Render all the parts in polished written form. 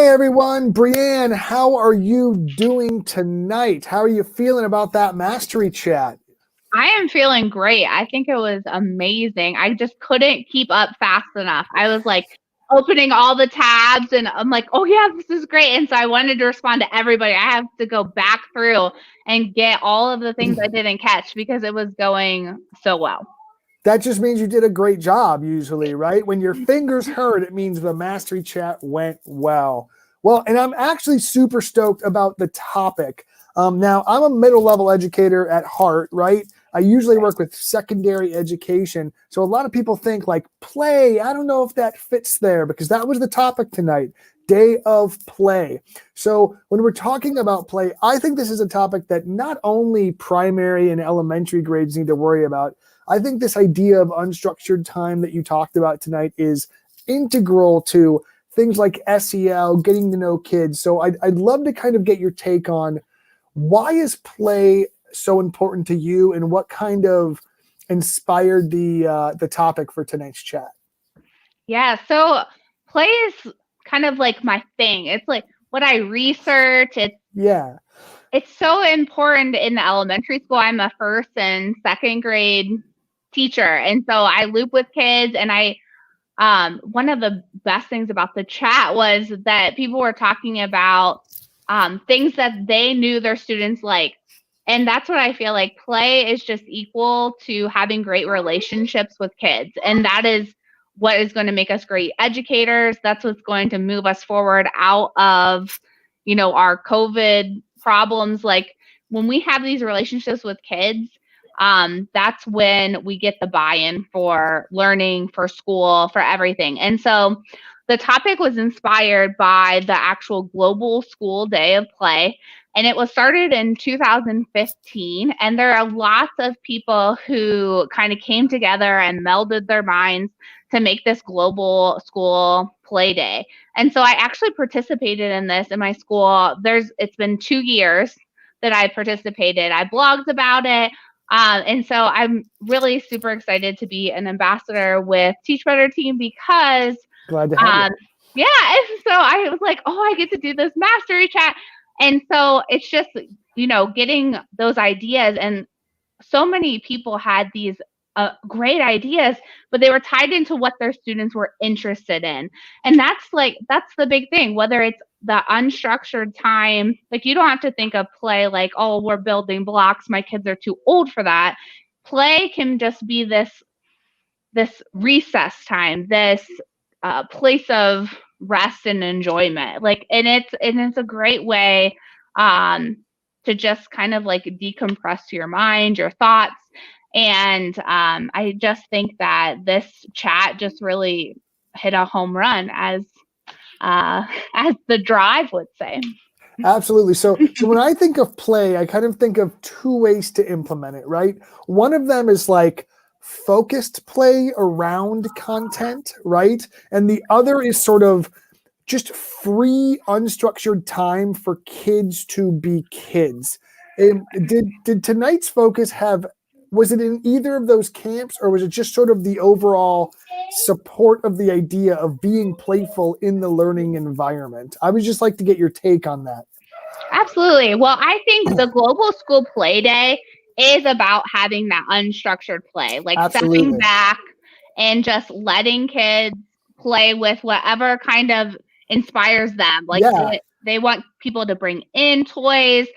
Hey everyone, BreAnn, how are you doing tonight? How are you feeling about that mastery chat? I am feeling great. I think it was amazing. I just couldn't keep up fast enough. I was like opening all the tabs and I'm like, oh yeah, this is great. And so I wanted to respond to everybody. I have to go back through and get all of the things I didn't catch because it was going so well. That just means you did a great job usually, right? When your fingers hurt, it means the mastery chat went well. Well, and I'm actually super stoked about the topic. Now, I'm a middle level educator at heart, right? I usually work with secondary education. So a lot of people think like play. I don't know if that fits there because that was the topic tonight, day of play. So when we're talking about play, I think this is a topic that not only primary and elementary grades need to worry about. I think this idea of unstructured time that you talked about tonight is integral to things like SEL, getting to know kids. So I'd love to kind of get your take on why is play so important to you and what kind of inspired the topic for tonight's chat. Yeah, so play is kind of like my thing. It's like what I research. Yeah. It's so important in the elementary school. I'm a first and second grade teacher. And so I loop with kids and one of the best things about the chat was that people were talking about things that they knew their students like. And that's what I feel like play is just equal to having great relationships with kids. And that is what is going to make us great educators. That's what's going to move us forward out of, our COVID problems. Like when we have these relationships with kids, that's when we get the buy-in for learning, for school, for everything. And so the topic was inspired by the actual Global School Day of Play. And it was started in 2015. And there are lots of people who kind of came together and melded their minds to make this global school play day. And so I actually participated in this in my school. It's been 2 years that I participated. I blogged about it. And so I'm really super excited to be an ambassador with Teach Better Team because Glad to have you. yeah, and so I was like, oh, I get to do this mastery chat. And so it's just, getting those ideas. And so many people had these great ideas, but they were tied into what their students were interested in. And that's the big thing, whether it's the unstructured time, like you don't have to think of play like, oh, we're building blocks. My kids are too old for that. Play can just be this recess time, this place of rest and enjoyment. And it's a great way to just kind of like decompress your mind, your thoughts. And I just think that this chat just really hit a home run, as the drive would say. Absolutely. So when I think of play, I kind of think of two ways to implement it, right? One of them is like focused play around content, right? And the other is sort of just free, unstructured time for kids to be kids. Did tonight's focus was it in either of those camps, or was it just sort of the overall support of the idea of being playful in the learning environment? I would just like to get your take on that. Absolutely. Well, I think the Global School Play Day is about having that unstructured play, like Absolutely. stepping back and just letting kids play with whatever kind of inspires them. Like they want people to bring in toys,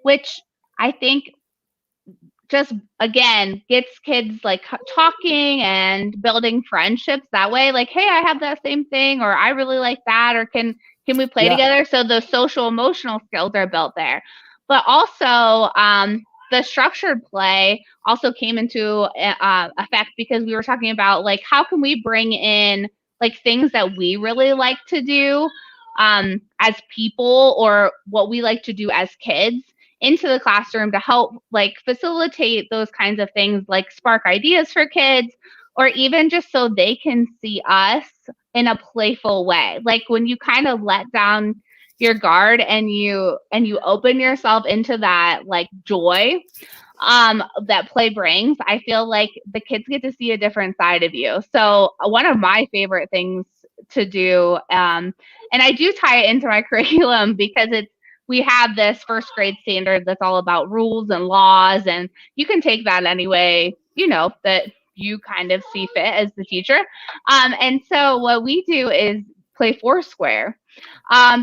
which I think just again gets kids like talking and building friendships that way. Like, hey, I have that same thing, or I really like that, or can we play together? So the social emotional skills are built there. But also the structured play also came into effect because we were talking about like how can we bring in like things that we really like to do as people, or what we like to do as kids, into the classroom to help like facilitate those kinds of things, like spark ideas for kids, or even just so they can see us in a playful way. Like when you kind of let down your guard and you open yourself into that like joy that play brings, I feel like the kids get to see a different side of you. So one of my favorite things to do. And I do tie it into my curriculum because we have this first grade standard that's all about rules and laws, and you can take that anyway, that you kind of see fit as the teacher. And so what we do is play Foursquare,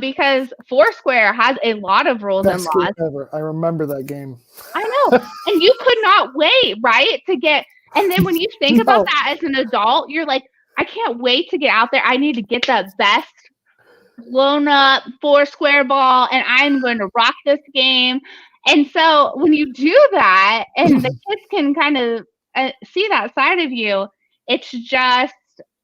because Foursquare has a lot of rules and Best game laws. ever. I remember that game. I know. And you could not wait, right, to get, and then when you think about that as an adult, you're like, I can't wait to get out there. I need to get the best blown up Foursquare ball, and I'm going to rock this game. And so when you do that and the kids can kind of see that side of you, it's just,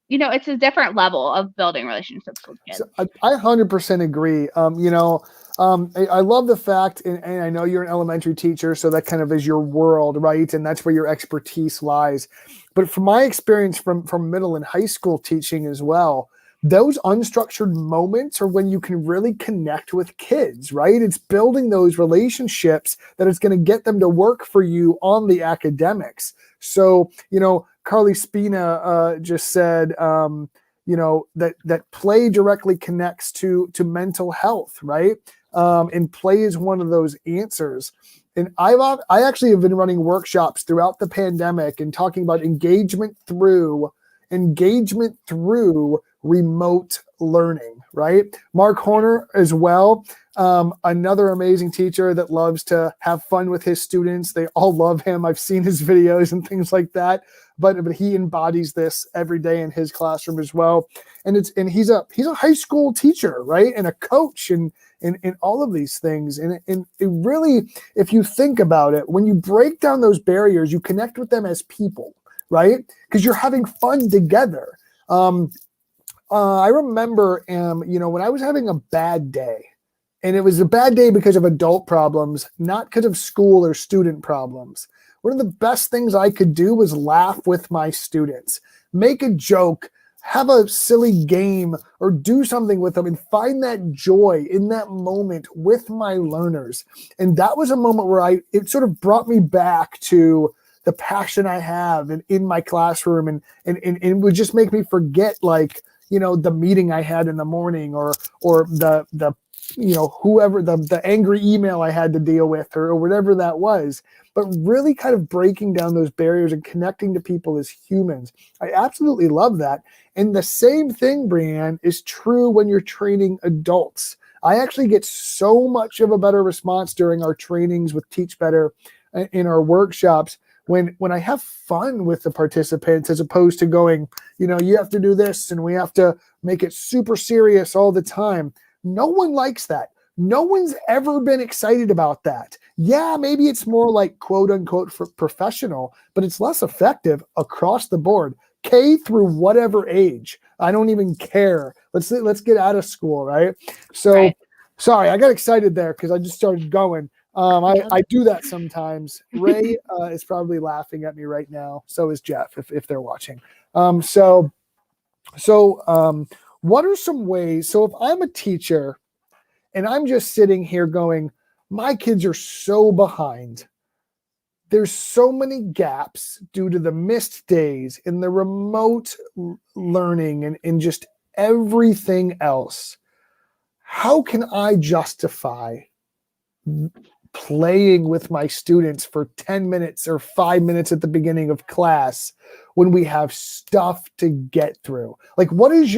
it's a different level of building relationships with kids. So I 100% agree. I love the fact, and I know you're an elementary teacher, so that kind of is your world, right? And that's where your expertise lies. But from my experience from middle and high school teaching as well, those unstructured moments are when you can really connect with kids, right? It's building those relationships that is going to get them to work for you on the academics. So, Carly Spina just said, that play directly connects to mental health, right? And play is one of those answers. And I actually have been running workshops throughout the pandemic and talking about engagement through remote learning, right? Mark Horner as well, another amazing teacher that loves to have fun with his students. They all love him. I've seen his videos and things like that, but he embodies this every day in his classroom as well. And he's a high school teacher, right? And a coach and all of these things. And it really, if you think about it, when you break down those barriers, you connect with them as people, right? Because you're having fun together. I remember, when I was having a bad day, and it was a bad day because of adult problems, not because of school or student problems. One of the best things I could do was laugh with my students, make a joke, have a silly game, or do something with them and find that joy in that moment with my learners. And that was a moment where it sort of brought me back to the passion I have in my classroom, and it would just make me forget, like, the meeting I had in the morning, or the whoever, the angry email I had to deal with, or whatever that was. But really kind of breaking down those barriers and connecting to people as humans. I absolutely love that. And the same thing, BreAnn, is true when you're training adults. I actually get so much of a better response during our trainings with Teach Better in our workshops when I have fun with the participants, as opposed to going, you have to do this and we have to make it super serious all the time. No one likes that. No one's ever been excited about that. Yeah, maybe it's more like quote unquote for professional, but it's less effective across the board. K through whatever age. I don't even care. Let's get out of school, right? So, right. Sorry, I got excited there because I just started going. I do that sometimes. Ray is probably laughing at me right now. So is Jeff, if they're watching. So what are some ways? So if I'm a teacher and I'm just sitting here going, my kids are so behind. There's so many gaps due to the missed days in the remote learning and just everything else. How can I justify playing with my students for 10 minutes or 5 minutes at the beginning of class when we have stuff to get through? Like, what is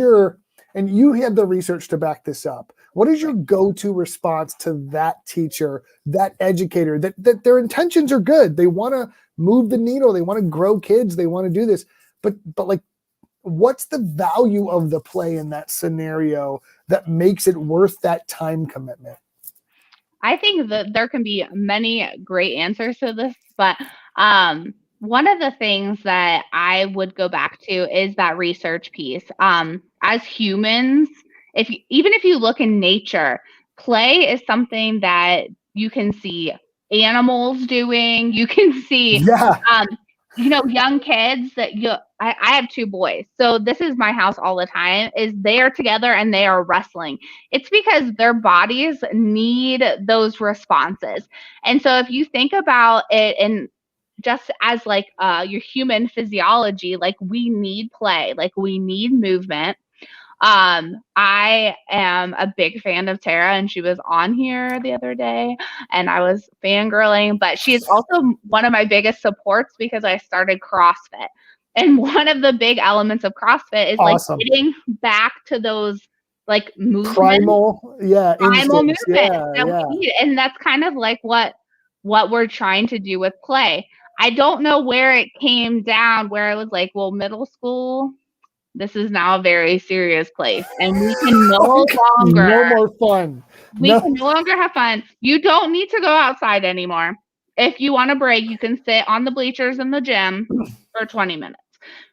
and you have the research to back this up, what is your go-to response to that teacher, that educator, that their intentions are good? They want to move the needle. They want to grow kids. They want to do this. But like, what's the value of the play in that scenario that makes it worth that time commitment? I think that there can be many great answers to this, but one of the things that I would go back to is that research piece. As humans, even if you look in nature, play is something that you can see animals doing. You can see, young kids I have 2 boys. So this is my house all the time, is they are together and they are wrestling. It's because their bodies need those responses. And so if you think about it and just as like your human physiology, like we need play, like we need movement. I am a big fan of Tara, and she was on here the other day, and I was fangirling, but she is also one of my biggest supports because I started CrossFit. And one of the big elements of CrossFit is like Awesome. getting back to those like movements, Primal, yeah, primal instincts. movement Yeah, that yeah. we need. And that's kind of like what we're trying to do with play. I don't know where it came down where it was like, well, middle school, this is now a very serious place, and we can no longer No more fun. No. have fun. You don't need to go outside anymore. If you want a break, you can sit on the bleachers in the gym for 20 minutes.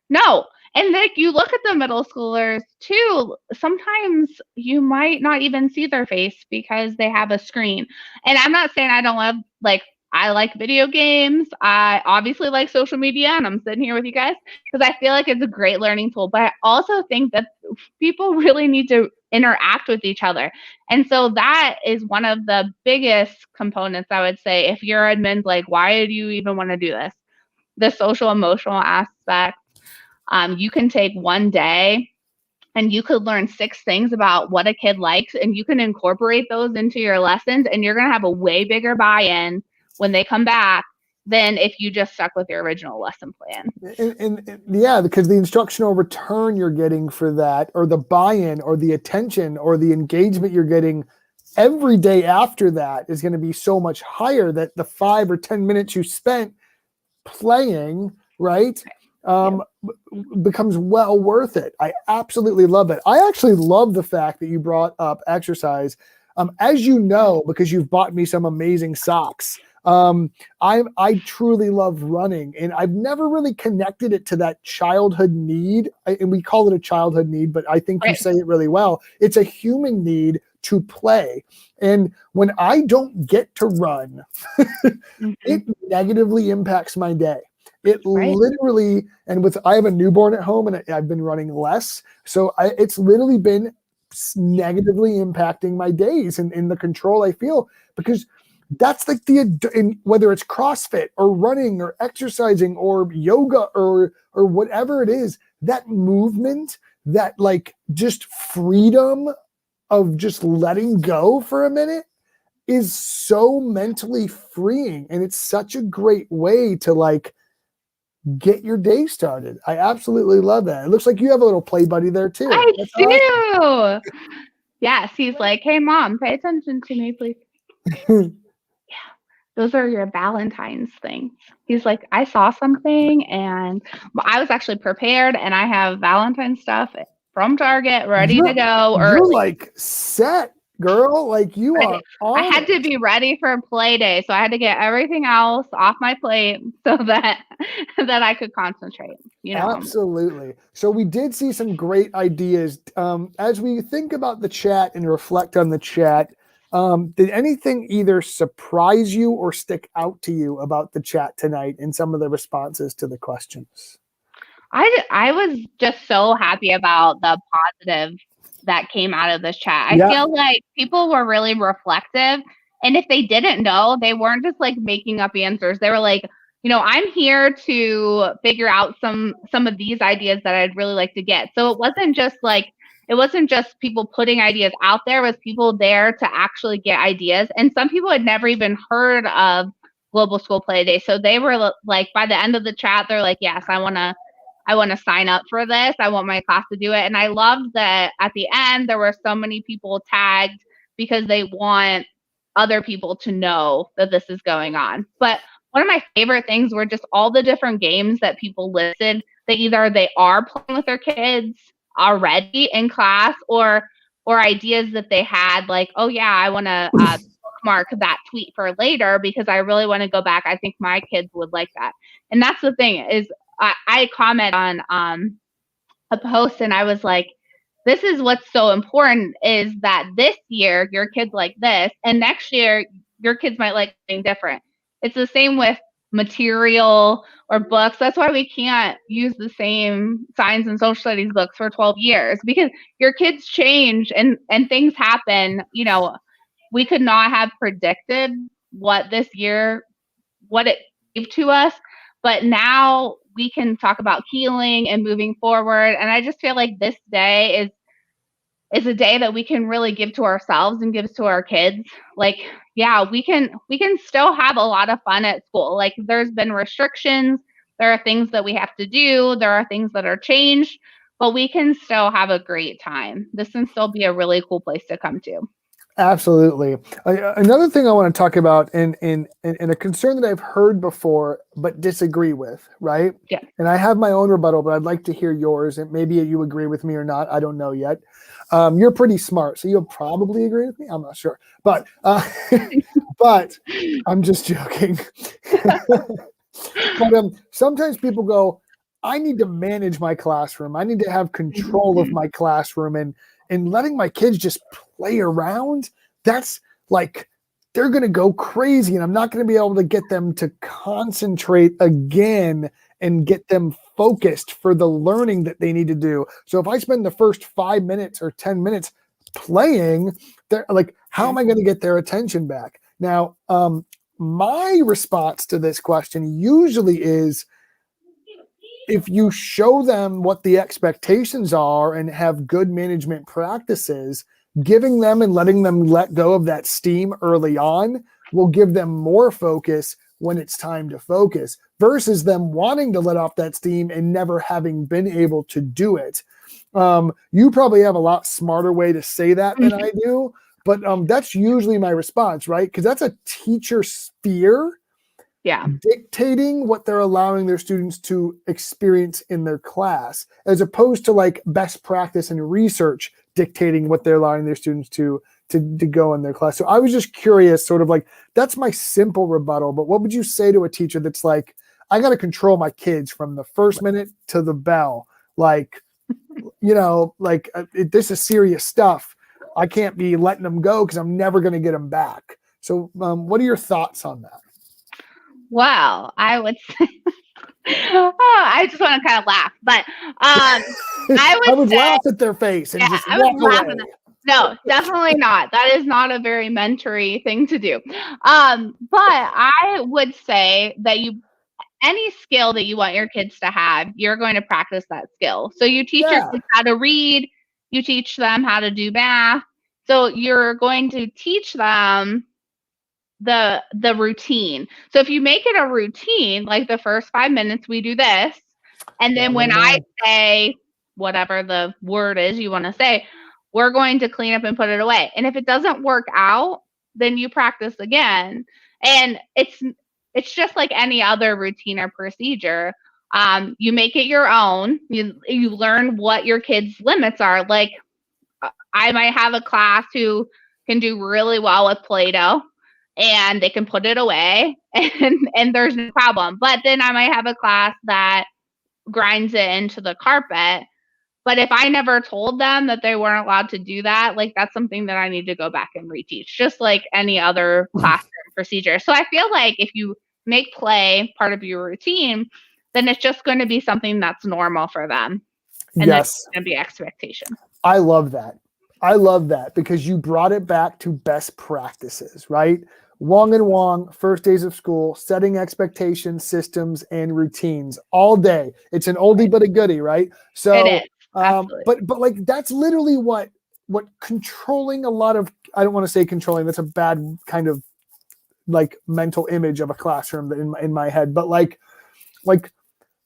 No. And like you look at the middle schoolers too, sometimes you might not even see their face because they have a screen. And I'm not saying I don't love, like, I like video games. I obviously like social media, and I'm sitting here with you guys because I feel like it's a great learning tool. But I also think that people really need to interact with each other. And so that is one of the biggest components, I would say. If you're admin, like, why do you even want to do this? The social emotional aspect. You can take one day and you could learn 6 things about what a kid likes, and you can incorporate those into your lessons, and you're going to have a way bigger buy-in when they come back than if you just stuck with your original lesson plan. And yeah, because the instructional return you're getting for that, or the buy-in, or the attention, or the engagement you're getting every day after that is going to be so much higher that the 5 or 10 minutes you spent playing, right, becomes well worth it. I absolutely love it. I actually love the fact that you brought up exercise. As you know, because you've bought me some amazing socks, I truly love running, and I've never really connected it to that childhood need. And we call it a childhood need, but I think you say it really well. It's a human need to play. And when I don't get to run, it negatively impacts my day. It literally, and I have a newborn at home, and I've been running less. So it's literally been negatively impacting my days and in the control I feel, because that's like whether it's CrossFit or running or exercising or yoga or whatever it is, that movement, that like just freedom of just letting go for a minute is so mentally freeing. And it's such a great way to like get your day started. I absolutely love that. It looks like you have a little play buddy there too. I That's do. awesome. Yes, he's like, hey, Mom, pay attention to me, please. Those are your Valentine's things. He's like, I saw something, and I was actually prepared, and I have Valentine's stuff from Target ready to go early. You're like set, girl. Like you are on I had to be ready for play day, so I had to get everything else off my plate so that I could concentrate. You know, absolutely. So we did see some great ideas. As we think about the chat and reflect on the chat, did anything either surprise you or stick out to you about the chat tonight in some of the responses to the questions? I was just so happy about the positive that came out of this chat. I feel like people were really reflective, and if they didn't know, they weren't just like making up answers. They were like, you know, I'm here to figure out some of these ideas that I'd really like to get. So it wasn't just people putting ideas out there. It was people there to actually get ideas. And some people had never even heard of Global School Play Day. So they were like, by the end of the chat, they're like, yes, I want to sign up for this. I want my class to do it. And I loved that at the end, there were so many people tagged because they want other people to know that this is going on. But one of my favorite things were just all the different games that people listed that either they are playing with their kids already in class, or ideas that they had, like, oh yeah, I want to bookmark that tweet for later because I really want to go back. I think my kids would like that. And that's the thing is, I comment on a post, and I was like, this is what's so important, is that this year your kids like this, and next year your kids might like something different. It's the same with material or books. That's why we can't use the same science and social studies books for 12 years, because your kids change and things happen. You know, we could not have predicted what this year, what it gave to us, but now we can talk about healing and moving forward. And I just feel like this day is a day that we can really give to ourselves and give to our kids. Like, yeah, we can still have a lot of fun at school. Like, there's been restrictions, there are things that we have to do, there are things that are changed, but we can still have a great time. This can still be a really cool place to come to. Absolutely. Another thing I want to talk about, and a concern that I've heard before but disagree with, right? Yeah. And I have my own rebuttal, but I'd like to hear yours, and maybe you agree with me or not. I don't know yet. You're pretty smart, so you'll probably agree with me. I'm not sure, but but I'm just joking. But sometimes people go, I need to manage my classroom. I need to have control of my classroom, and letting my kids just play around, that's like, they're going to go crazy, and I'm not going to be able to get them to concentrate again and get them focused for the learning that they need to do. So if I spend the first 5 minutes or 10 minutes playing, they're like, how am I going to get their attention back? Now, my response to this question usually is, if you show them what the expectations are and have good management practices, giving them and letting them let go of that steam early on will give them more focus when it's time to focus, versus them wanting to let off that steam and never having been able to do it. You probably have a lot smarter way to say that than I do, but that's usually my response, right? Because that's a teacher's fear. Yeah. Dictating what they're allowing their students to experience in their class, as opposed to like best practice and research dictating what they're allowing their students to go in their class. So I was just curious, sort of like, that's my simple rebuttal. But what would you say to a teacher that's like, I got to control my kids from the first minute to the bell? Like, this is serious stuff. I can't be letting them go because I'm never going to get them back. So what are your thoughts on that? Well, I would say, I just want to kind of laugh, but I would say, laugh at their face and just walk away. No, definitely not. That is not a very mentory thing to do. But I would say that any skill that you want your kids to have, you're going to practice that skill. So you teach your kids how to read, you teach them how to do math. So you're going to teach them the routine. So if you make it a routine, like the first 5 minutes we do this, and then when I say whatever the word is you want to say, we're going to clean up and put it away. And if it doesn't work out, then you practice again. And it's just like any other routine or procedure. You make it your own. You learn what your kids' limits are. Like, I might have a class who can do really well with Play-Doh, and they can put it away and there's no problem. But then I might have a class that grinds it into the carpet. But if I never told them that they weren't allowed to do that, like, that's something that I need to go back and reteach, just like any other classroom procedure. So I feel like if you make play part of your routine, then it's just going to be something that's normal for them. And that's going to be expectation. I love that. I love that, because you brought it back to best practices, right? Wong and Wong, first days of school, setting expectations, systems, and routines all day. It's an oldie but a goodie, right? So, it is. But like, that's literally what controlling a lot of, I don't want to say controlling, that's a bad kind of like mental image of a classroom in my head, but like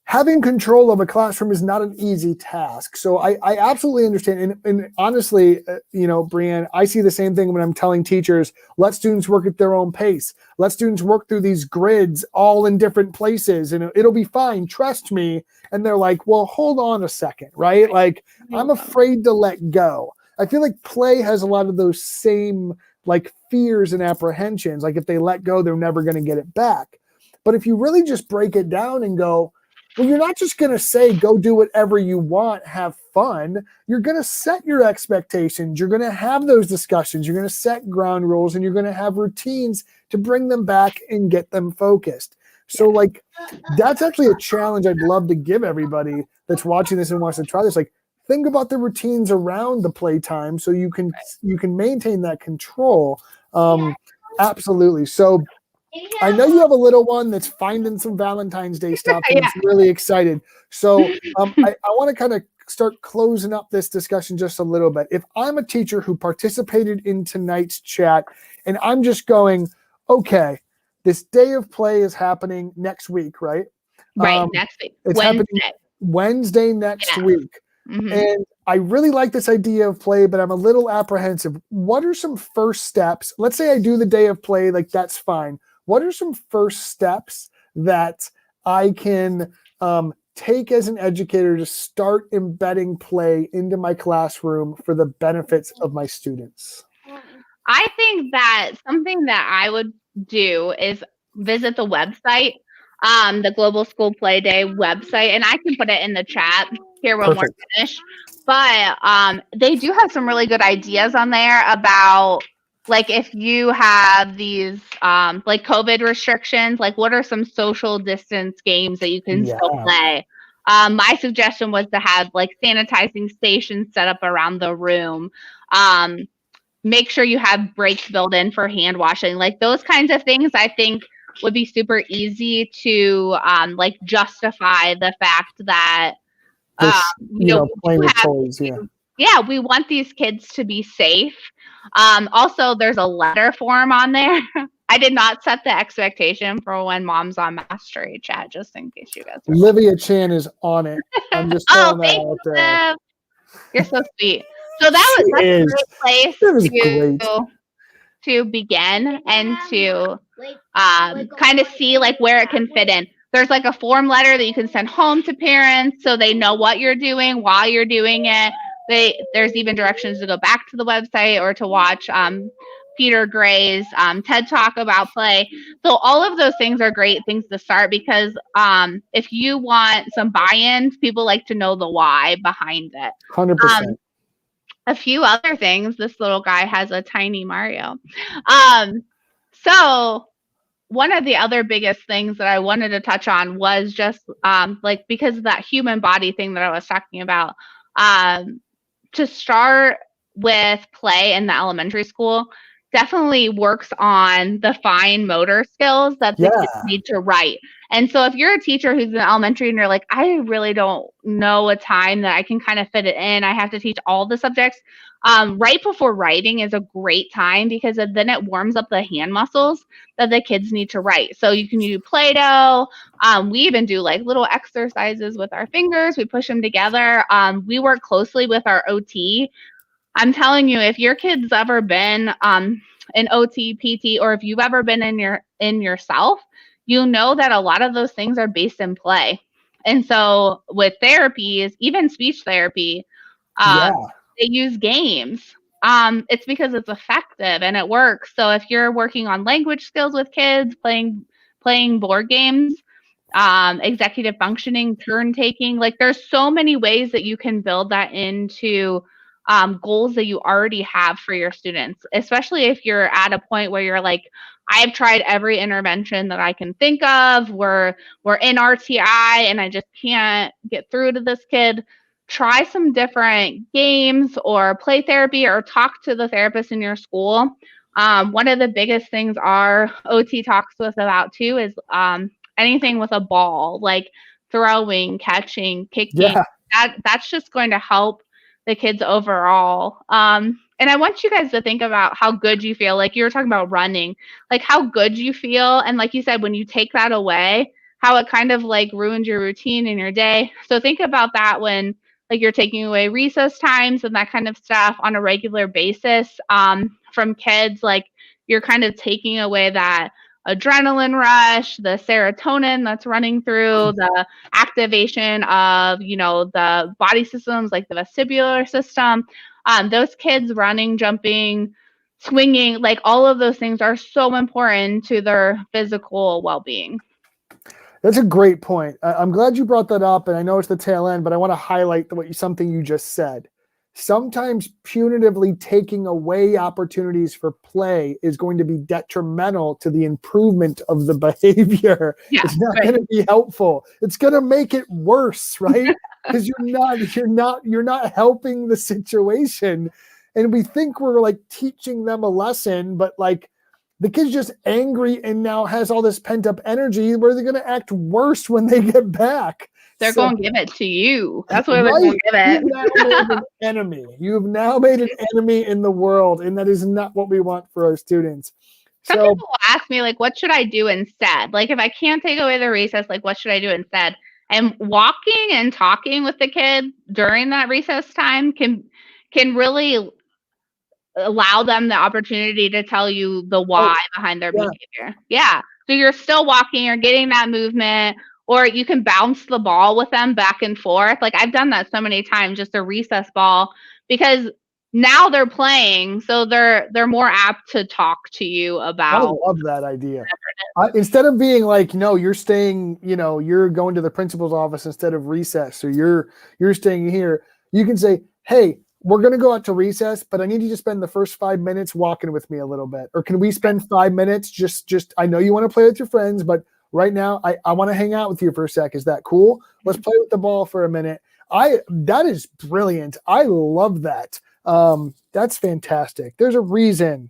having control of a classroom is not an easy task. So I absolutely understand. And honestly, BreAnn, I see the same thing when I'm telling teachers, let students work at their own pace. Let students work through these grids all in different places, and it'll be fine. Trust me. And they're like, well, hold on a second, right? Like, I'm afraid to let go. I feel like play has a lot of those same like fears and apprehensions. Like, if they let go, they're never going to get it back. But if you really just break it down and go, well, you're not just going to say, go do whatever you want, have fun. You're going to set your expectations. You're going to have those discussions. You're going to set ground rules, and you're going to have routines to bring them back and get them focused. So like, that's actually a challenge I'd love to give everybody that's watching this and wants to try this. Like, think about the routines around the playtime so you can maintain that control. Absolutely. So I know you have a little one that's finding some Valentine's Day stuff and is really excited. So I want to kind of start closing up this discussion just a little bit. If I'm a teacher who participated in tonight's chat and I'm just going, okay, this day of play is happening next week, right? Right, next week. It's happening Wednesday next week. Mm-hmm. And I really like this idea of play, but I'm a little apprehensive. What are some first steps? Let's say I do the day of play, like that's fine. What are some first steps that I can take as an educator to start embedding play into my classroom for the benefits of my students? I think that something that I would do is visit the website, the Global School Play Day website, and I can put it in the chat here when we're finished. But they do have some really good ideas on there about, like, if you have these like COVID restrictions, like what are some social distance games that you can still play? My suggestion was to have like sanitizing stations set up around the room. Make sure you have breaks built in for hand washing. Like those kinds of things I think would be super easy to like justify the fact that playing with toys, we want these kids to be safe. Also, there's a letter form on there. I did not set the expectation for when Mom's on Mastery chat, just in case you guys are Olivia Chan is on it. I'm just throwing that out there. Liv. You're so sweet. So that's a great place to begin and to kind of see like where it can fit in. There's like a form letter that you can send home to parents so they know what you're doing while you're doing it. There's even directions to go back to the website or to watch Peter Gray's TED Talk about play. So all of those things are great things to start because if you want some buy-in, people like to know the why behind it. 100%. A few other things. This little guy has a tiny Mario. So one of the other biggest things that I wanted to touch on was just like because of that human body thing that I was talking about, to start with play in the elementary school definitely works on the fine motor skills that the kids need to write. And so if you're a teacher who's in elementary and you're like, I really don't know a time that I can kind of fit it in, I have to teach all the subjects, right before writing is a great time because then it warms up the hand muscles that the kids need to write. So you can do Play-Doh. We even do like little exercises with our fingers. We push them together. We work closely with our OT. I'm telling you, if your kid's ever been in OT, PT, or if you've ever been in yourself, you know that a lot of those things are based in play. And so with therapies, even speech therapy, they use games. It's because it's effective and it works. So if you're working on language skills with kids, playing board games, executive functioning, turn taking, like there's so many ways that you can build that into goals that you already have for your students, especially if you're at a point where you're like, I've tried every intervention that I can think of. We're in RTI and I just can't get through to this kid. Try some different games or play therapy or talk to the therapist in your school. One of the biggest things our OT talks to us about too is anything with a ball, like throwing, catching, kicking. That's just going to help the kids overall. And I want you guys to think about how good you feel. Like you were talking about running, like how good you feel. And like you said, when you take that away, how it kind of like ruins your routine in your day. So think about that when like you're taking away recess times and that kind of stuff on a regular basis from kids, like you're kind of taking away that adrenaline rush, the serotonin that's running through, the activation of, the body systems like the vestibular system. Those kids running, jumping, swinging, like all of those things are so important to their physical well-being. That's a great point. I'm glad you brought that up, and I know it's the tail end, but I want to highlight something you just said. Sometimes punitively taking away opportunities for play is going to be detrimental to the improvement of the behavior. It's not going to be helpful. It's going to make it worse, right? Because you're not helping the situation. And we think we're like teaching them a lesson, but like the kid's just angry and now has all this pent up energy where they're going to act worse when they get back. They're So- going to give it to you. That's what they're Right? going to give it. You've now made an enemy. You've now made an enemy in the world, and that is not what we want for our students. Some So people ask me, like, what should I do instead? Like, if I can't take away the recess, like, what should I do instead? And walking and talking with the kids during that recess time can really allow them the opportunity to tell you the why behind their behavior. Yeah. So you're still walking, you're getting that movement, or you can bounce the ball with them back and forth. Like I've done that so many times, just a recess ball, because now they're playing, so they're more apt to talk to you I about. love that idea. Instead of being like, no, you're staying, you're going to the principal's office instead of recess, or you're staying here. You can say, hey, we're going to go out to recess, but I need you to spend the first 5 minutes walking with me a little bit. Or can we spend 5 minutes? Just I know you want to play with your friends, but right now I want to hang out with you for a sec. Is that cool? Let's play with the ball for a minute. That is brilliant. I love that. That's fantastic. There's a reason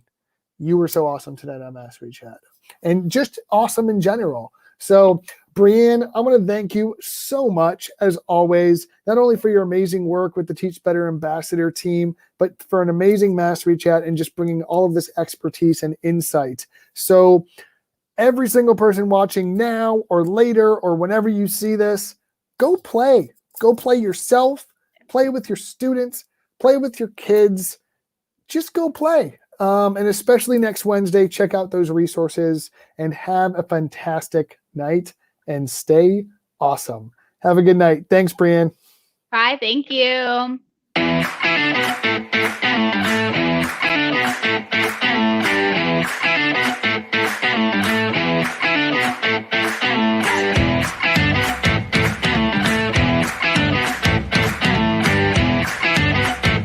you were so awesome tonight on Mastery Chat, and just awesome in general. So BreAnn, I want to thank you so much, as always, not only for your amazing work with the Teach Better Ambassador team, but for an amazing Mastery Chat and just bringing all of this expertise and insight. So every single person watching now or later or whenever you see this, go play. Go play yourself, play with your students, play with your kids. Just go play. And especially next Wednesday, check out those resources and have a fantastic night and stay awesome. Have a good night. Thanks, BreAnn. Bye. Thank you.